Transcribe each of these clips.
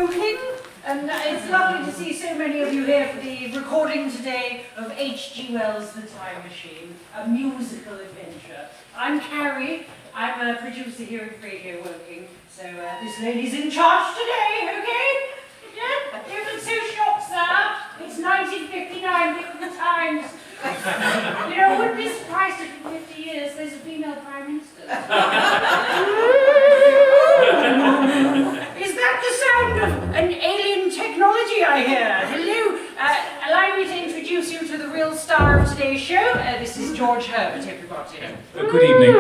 Woking, and it's lovely to see so many of you here for the recording today of H.G. Wells' The Time Machine, a musical adventure. I'm Carrie, I'm a producer here at Radio Woking, so this lady's in charge today, okay? Yeah, don't be so shocked, sir. It's 1959, look at the times. You know, I wouldn't be surprised if in 50 years there's a female Prime Minister. Is that the sound of an alien technology I hear? Hello, allow me to introduce you to the real star of today's show. This is George Herbert, everybody. Good evening.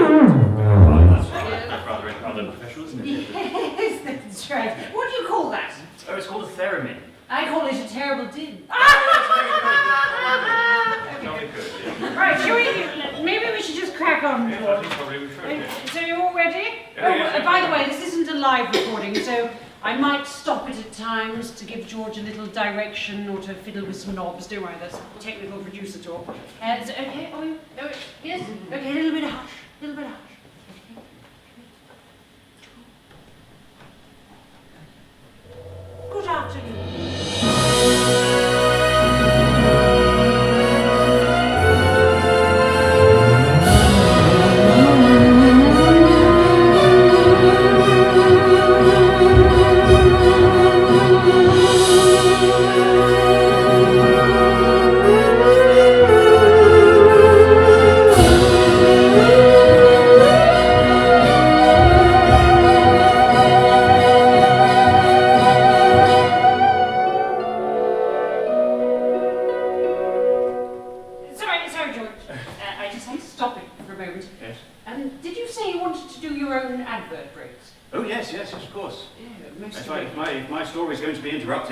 That's rather unprofessional, isn't it? Yes, that's right. What do you call that? Oh, it's called a theremin. I call it a terrible din. Jolly good, yeah. Right, shall we, maybe we should just crack on, Yeah, I George. think probably we should, yeah. So you're all ready? Yeah. By the way, this isn't a live recording, so I might stop it at times to give George a little direction or to fiddle with some knobs. Don't worry, that's technical producer talk. So, okay, Owen? Oh, yes? Okay, a little bit of hush. A little bit of hush. Good afternoon.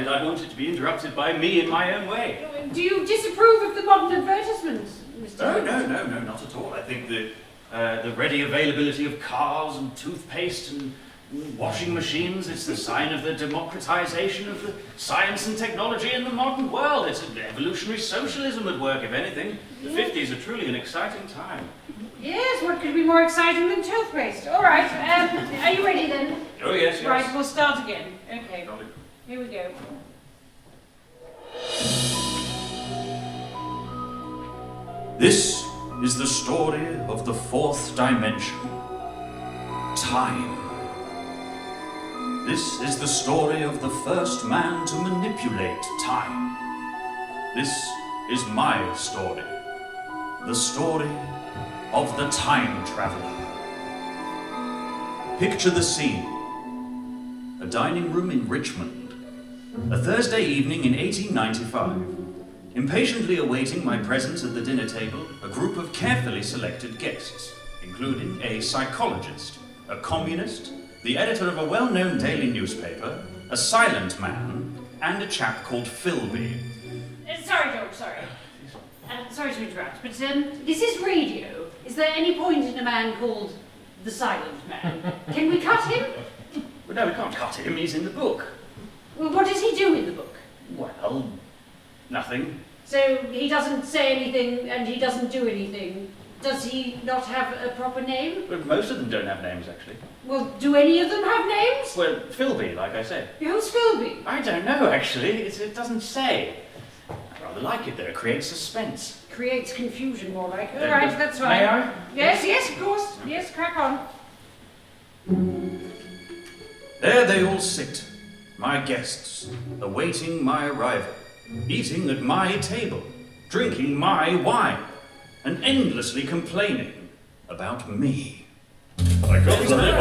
I want it to be interrupted by me in my own way. Do you disapprove of the modern advertisements, Mr. No, not at all. I think the ready availability of cars and toothpaste and washing machines, it's the sign of the democratization of the science and technology in the modern world. It's an evolutionary socialism at work, if anything. The 50s are truly an exciting time. Yes, what could be more exciting than toothpaste? All right, are you ready then? Oh, yes. Right, we'll start again. Okay. Here we go. This is the story of the fourth dimension, time. This is the story of the first man to manipulate time. This is my story, the story of the time traveler. Picture the scene. A dining room in Richmond. A Thursday evening in 1895. Impatiently awaiting my presence at the dinner table, a group of carefully selected guests, including a psychologist, a communist, the editor of a well-known daily newspaper, a silent man, and a chap called Philby. Sorry, George, sorry. Sorry to interrupt, but this is radio. Is there any point in a man called the Silent Man? Can we cut him? Well, no, we can't cut him. He's in the book. Well, what does he do in the book? Well, nothing. So he doesn't say anything and he doesn't do anything. Does he not have a proper name? Well, most of them don't have names, actually. Well, do any of them have names? Well, Philby, like I said. Who's Philby? I don't know, actually. It doesn't say. I rather like it, though. It creates suspense. Creates confusion, more like. All right, that's fine. May I? Yes, of course. Yes, crack on. There they all sit, my guests, awaiting my arrival, eating at my table, drinking my wine, and endlessly complaining about me. Gentlemen,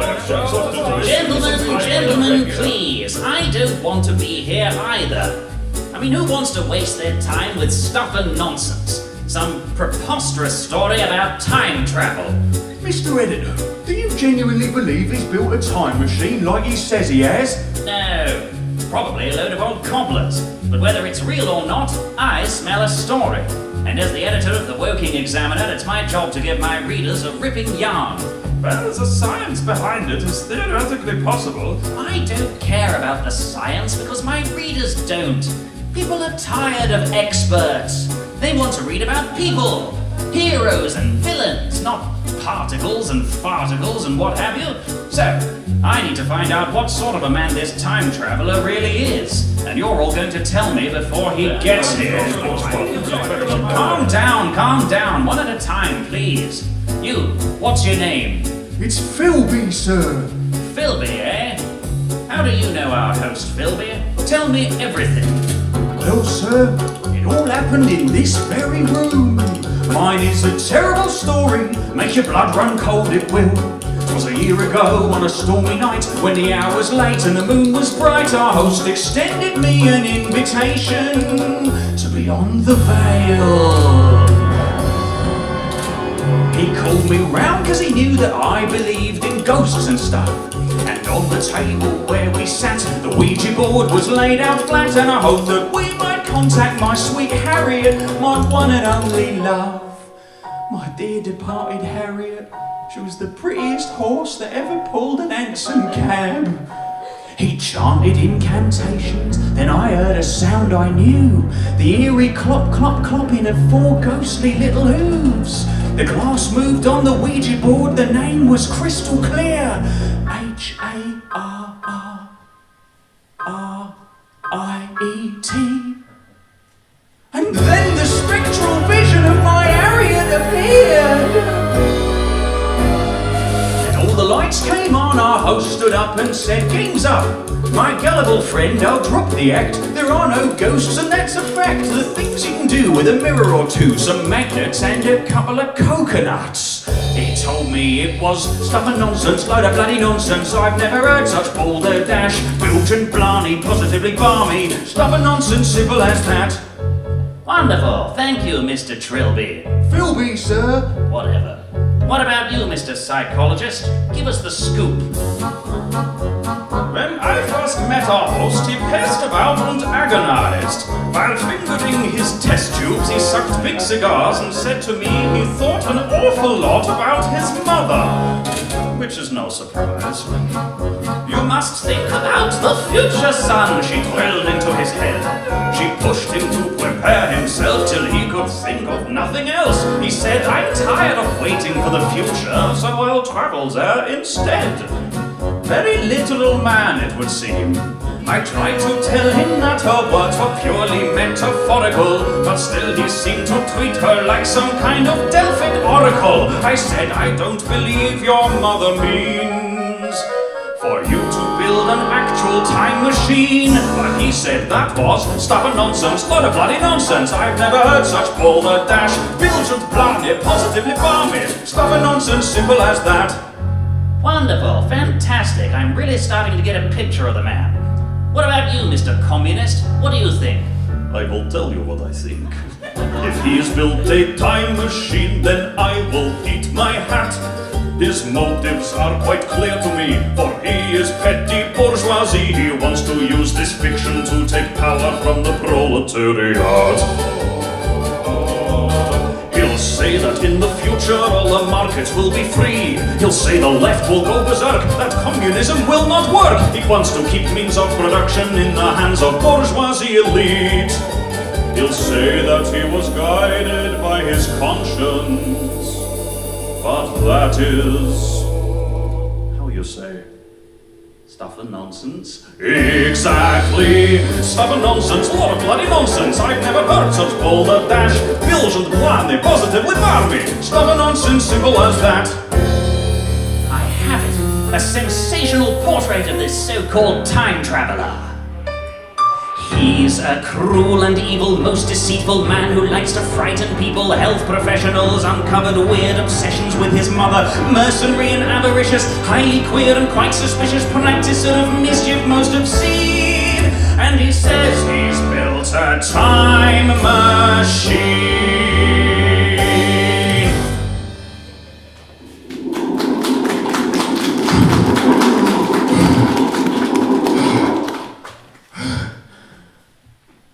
please, I don't want to be here either. I mean, who wants to waste their time with stuff and nonsense? Some preposterous story about time travel. Mr. Editor, do you genuinely believe he's built a time machine like he says he has? No, probably a load of old cobblers. But whether it's real or not, I smell a story. And as the editor of the Woking Examiner, it's my job to give my readers a ripping yarn. Well, there's a science behind it. It's theoretically possible. I don't care about the science because my readers don't. People are tired of experts. They want to read about people, heroes and villains, not particles and farticles and what have you. So, I need to find out what sort of a man this time traveler really is. And you're all going to tell me before he gets here. Calm down, one at a time, please. You, what's your name? It's Philby, sir. Philby, eh? How do you know our host, Philby? Tell me everything. Well, sir, it all happened in this very room. Mine is a terrible story, make your blood run cold, it will. 'Twas a year ago on a stormy night, when the hour was late and the moon was bright, our host extended me an invitation to beyond the veil. He called me round 'cause he knew that I believed in ghosts and stuff. And on the table where we sat, the Ouija board was laid out flat, and I hoped that we might contact my sweet Harriet, my one and only love. My dear departed Harriet, she was the prettiest horse that ever pulled an hansom cab. He chanted incantations, then I heard a sound I knew, the eerie clop, clop, clopping of 4 ghostly little hooves. The glass moved on the Ouija board, the name was crystal clear, Harriet. And then the spectral vision of my Harriet appeared. And all the lights came on, our host stood up and said, "Game's up. My gullible friend, I'll drop the act. There are no ghosts and that's a fact. The things you can do with a mirror or two, some magnets and a couple of coconuts." He told me it was stuff and nonsense, load of bloody nonsense. I've never heard such balderdash, bilge and blarney, positively balmy. Stuff and nonsense, simple as that. Wonderful, thank you, Mr. Trilby. Philby, sir. Whatever. What about you, Mr. Psychologist? Give us the scoop. When I first met our host, he paced about and agonized. While fingering his test tubes, he sucked big cigars and said to me he thought an awful lot about his mother. Which is no surprise. "You must think about the future, son," she drilled into his head. She pushed him to prepare himself till he could think of nothing else. He said, "I'm tired of waiting for the future, so I'll travel there instead." Very literal man, it would seem. I tried to tell him that her words were purely metaphorical, but still he seemed to treat her like some kind of Delphic oracle. I said, "I don't believe your mother means for you to build an actual time machine." But he said that was stuff and nonsense, load of bloody nonsense. I've never heard such balderdash, bilge and blarney, positively balmy. Stuff and nonsense, simple as that. Wonderful, fantastic. I'm really starting to get a picture of the man. What about you, Mr. Communist? What do you think? I will tell you what I think. If he has built a time machine, then I will eat my hat. His motives are quite clear to me, for he is petty bourgeoisie. He wants to use this fiction to take power from the proletariat. He'll say that in the future all the markets will be free. He'll say the left will go berserk, that communism will not work. He wants to keep means of production in the hands of bourgeoisie elite. He'll say that he was guided by his conscience, but that is, how you say, stuff and nonsense? Exactly! Stuff and nonsense, a lot of bloody nonsense. I've never heard such balderdash, bilge and blarney, positively balmy. Stuff and nonsense, simple as that. I have it. A sensational portrait of this so-called time traveler. He's a cruel and evil, most deceitful man who likes to frighten people, health professionals, uncovered weird obsessions with his mother, mercenary and avaricious, highly queer and quite suspicious, practicer of mischief most obscene. And he says he's built a time machine.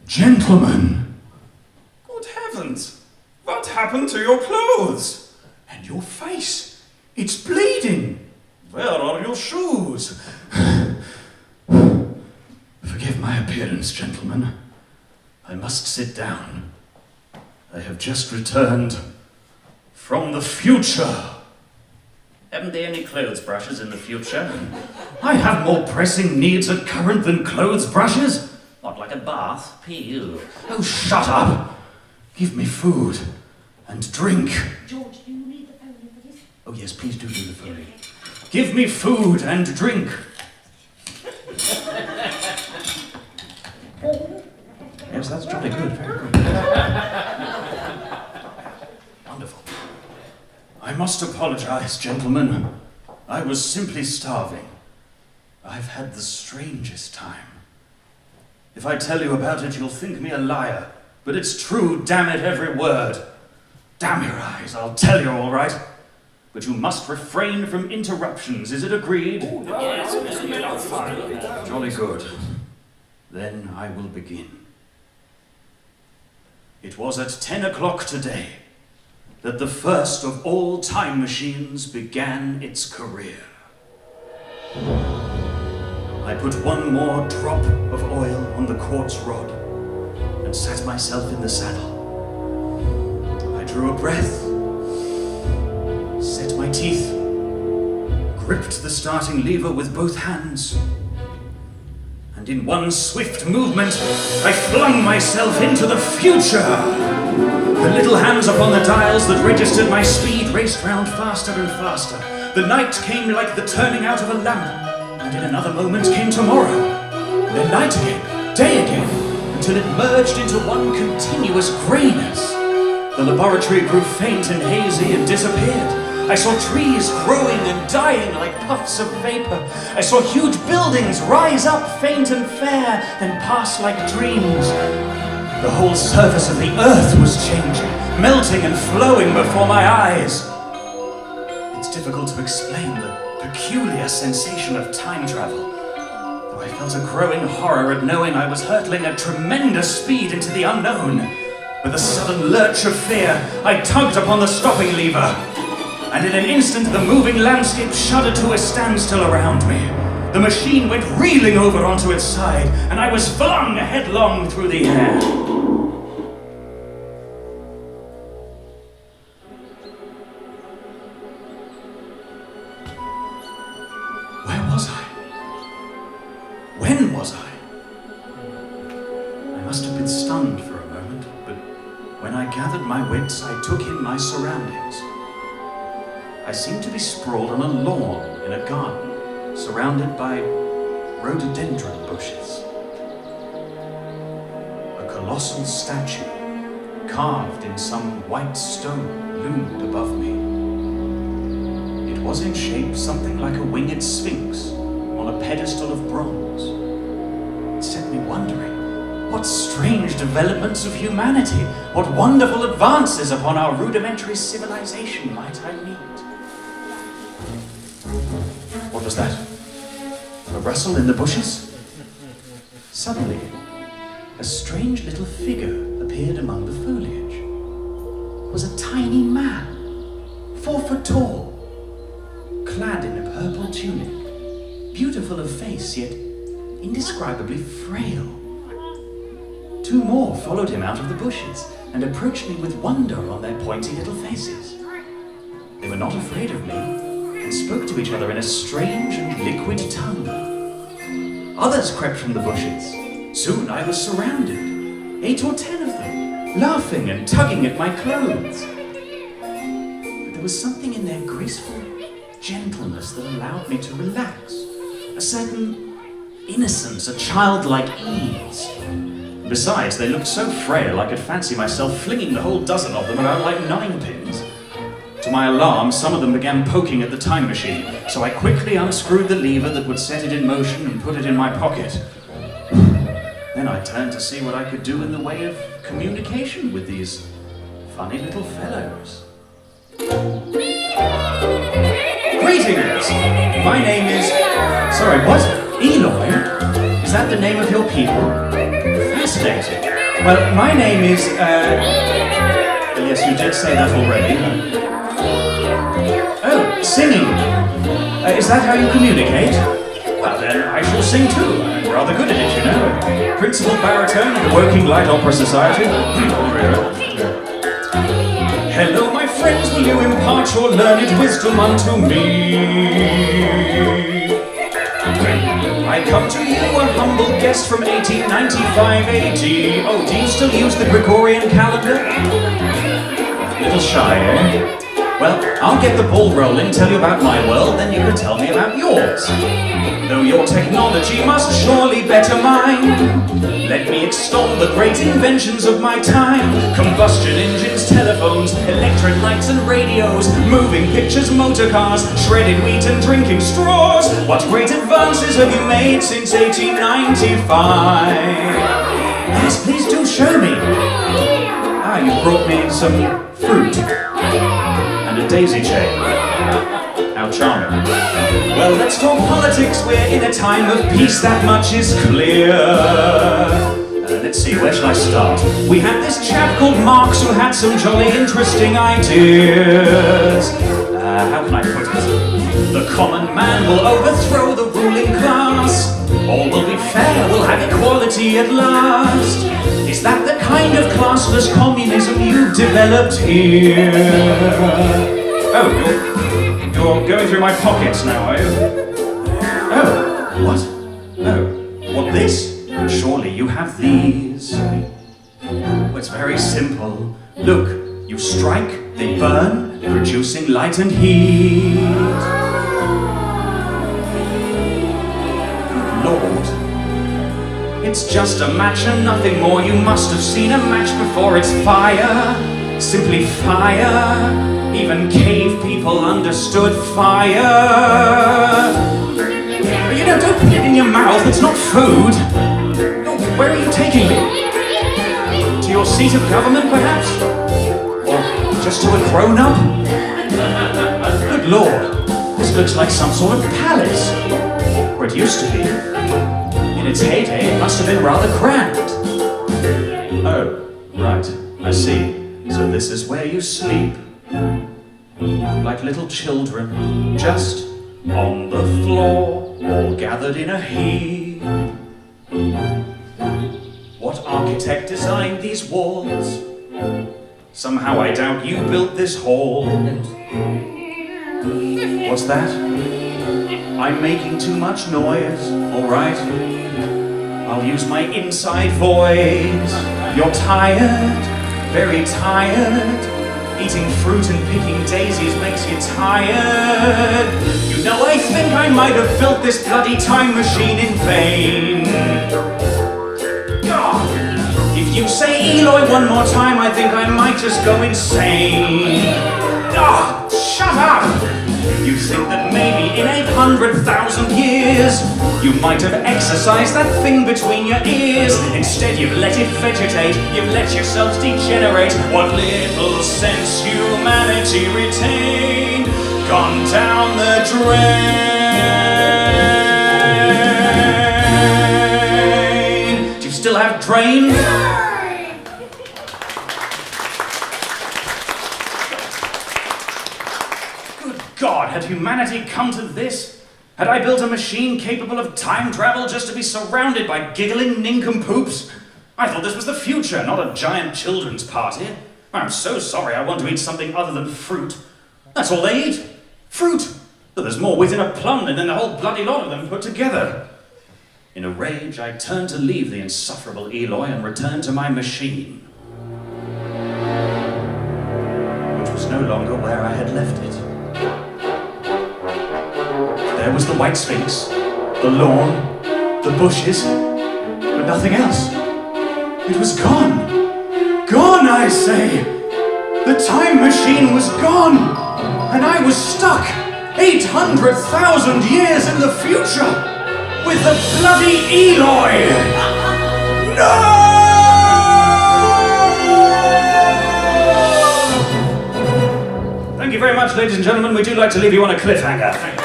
Gentlemen, Good heavens! What happened to your clothes? and your face, it's bleeding. Where are your shoes? Forgive my appearance, gentlemen. I must sit down. I have just returned from the future. Haven't they any clothes brushes in the future? I have more pressing needs at current than clothes brushes. What, like a bath? Phew. Oh, shut up! Give me food and drink. George, do you read the phone, please? Oh yes, please do the phone. Give me food and drink. Yes, that's jolly good, very good. Wonderful. I must apologize, gentlemen. I was simply starving. I've had the strangest time. If I tell you about it, you'll think me a liar. But it's true, damn it, every word. Damn your eyes, I'll tell you all right. But you must refrain from interruptions, is it agreed? Jolly good. Then I will begin. It was at 10 o'clock today that the first of all time machines began its career. I put one more drop of oil on the quartz rod and sat myself in the saddle. I drew a breath, set my teeth, gripped the starting lever with both hands, and in one swift movement, I flung myself into the future. The little hands upon the dials that registered my speed raced round faster and faster. The night came like the turning out of a lamp, and in another moment came tomorrow. Then night again, day again, until it merged into one continuous grayness. The laboratory grew faint and hazy and disappeared. I saw trees growing and dying like puffs of vapor. I saw huge buildings rise up faint and fair, then pass like dreams. The whole surface of the earth was changing, melting and flowing before my eyes. It's difficult to explain the peculiar sensation of time travel, though I felt a growing horror at knowing I was hurtling at tremendous speed into the unknown. With a sudden lurch of fear, I tugged upon the stopping lever. And in an instant, the moving landscape shuddered to a standstill around me. The machine went reeling over onto its side, and I was flung headlong through the air. Where was I? When was I? I must have been stunned for a moment, but when I gathered my wits, I took in my surroundings. I seemed to be sprawled on a lawn in a garden, surrounded by rhododendron bushes. A colossal statue, carved in some white stone, loomed above me. It was in shape something like a winged sphinx on a pedestal of bronze. It set me wondering, what strange developments of humanity, what wonderful advances upon our rudimentary civilization might I meet? What was that? A rustle in the bushes? Suddenly, a strange little figure appeared among the foliage. It was a tiny man, 4 foot tall, clad in a purple tunic, beautiful of face, yet indescribably frail. 2 more followed him out of the bushes and approached me with wonder on their pointy little faces. They were not afraid of me, and spoke to each other in a strange and liquid tongue. Others crept from the bushes. Soon I was surrounded, 8 or 10 of them, laughing and tugging at my clothes. But there was something in their graceful gentleness that allowed me to relax, a certain innocence, a childlike ease. Besides, they looked so frail I could fancy myself flinging the whole dozen of them around like 9-pins. To my alarm, some of them began poking at the time machine, so I quickly unscrewed the lever that would set it in motion and put it in my pocket. Then I turned to see what I could do in the way of communication with these funny little fellows. Greetings! My name is... Sorry, what? Eloy? Is that the name of your people? Fascinating. Well, my name is, yes, you did say that already. Oh, singing. Is that how you communicate? Well then, I shall sing too. I'm rather good at it, you know. Principal baritone of the Working Light Opera Society. Hello, my friend. friends, will you impart your learned wisdom unto me? I come to you, a humble guest from 1895 AD. Oh, do you still use the Gregorian calendar? Little shy, eh? Well, I'll get the ball rolling, tell you about my world, then you can tell me about yours. Though your technology must surely better mine, let me extol the great inventions of my time. Combustion engines, telephones, electric lights and radios, moving pictures, motor cars, shredded wheat and drinking straws. What great advances have you made since 1895? Yes, please do show me. Ah, you brought me some fruit. And a daisy chain. How charming. Well, let's talk politics. We're in a time of peace, that much is clear. Let's see, where shall I start? We had this chap called Marx who had some jolly interesting ideas. How can I put it? The common man will overthrow the ruling class. All will be fair, we'll have equality at last. Is that the kind of classless communism you've developed here? Oh, you're going through my pockets now, are you? Oh, what? Oh, what, this? Surely you have these. Well, it's very simple. Look, you strike, they burn, producing light and heat. Good Lord. It's just a match and nothing more. You must have seen a match before. It's fire, simply fire. Even cave people understood fire. But you know, don't put it in your mouth, it's not food. No, where are you taking me? To your seat of government, perhaps? Or just to a grown-up? Good Lord, this looks like some sort of palace. Or it used to be. In its heyday, it must have been rather grand. Oh, right, I see. So this is where you sleep. Like little children, just on the floor, all gathered in a heap. What architect designed these walls? Somehow I doubt you built this hall. What's that? I'm making too much noise, alright. I'll use my inside voice. You're tired, very tired. Eating fruit and picking daisies makes you tired. You know, I think I might have built this bloody time machine in vain. God, if you say Eloy one more time, I think I might just go insane. God, shut up! You think that maybe in 800,000 years you might have exercised that thing between your ears. Instead you've let it vegetate, you've let yourselves degenerate. What little sense humanity retained, gone down the drain. Do you still have drain? God, had humanity come to this? Had I built a machine capable of time travel just to be surrounded by giggling nincompoops? I thought this was the future, not a giant children's party. I'm so sorry, I want to eat something other than fruit. That's all they eat. Fruit. But there's more wit in a plum than the whole bloody lot of them put together. In a rage, I turned to leave the insufferable Eloy and return to my machine, which was no longer where I had left it. There was the white sphinx, the lawn, the bushes, but nothing else. It was gone. Gone, I say. The time machine was gone, and I was stuck 800,000 years in the future with the bloody Eloy. No! Thank you very much, ladies and gentlemen. We do like to leave you on a cliffhanger. Thank you.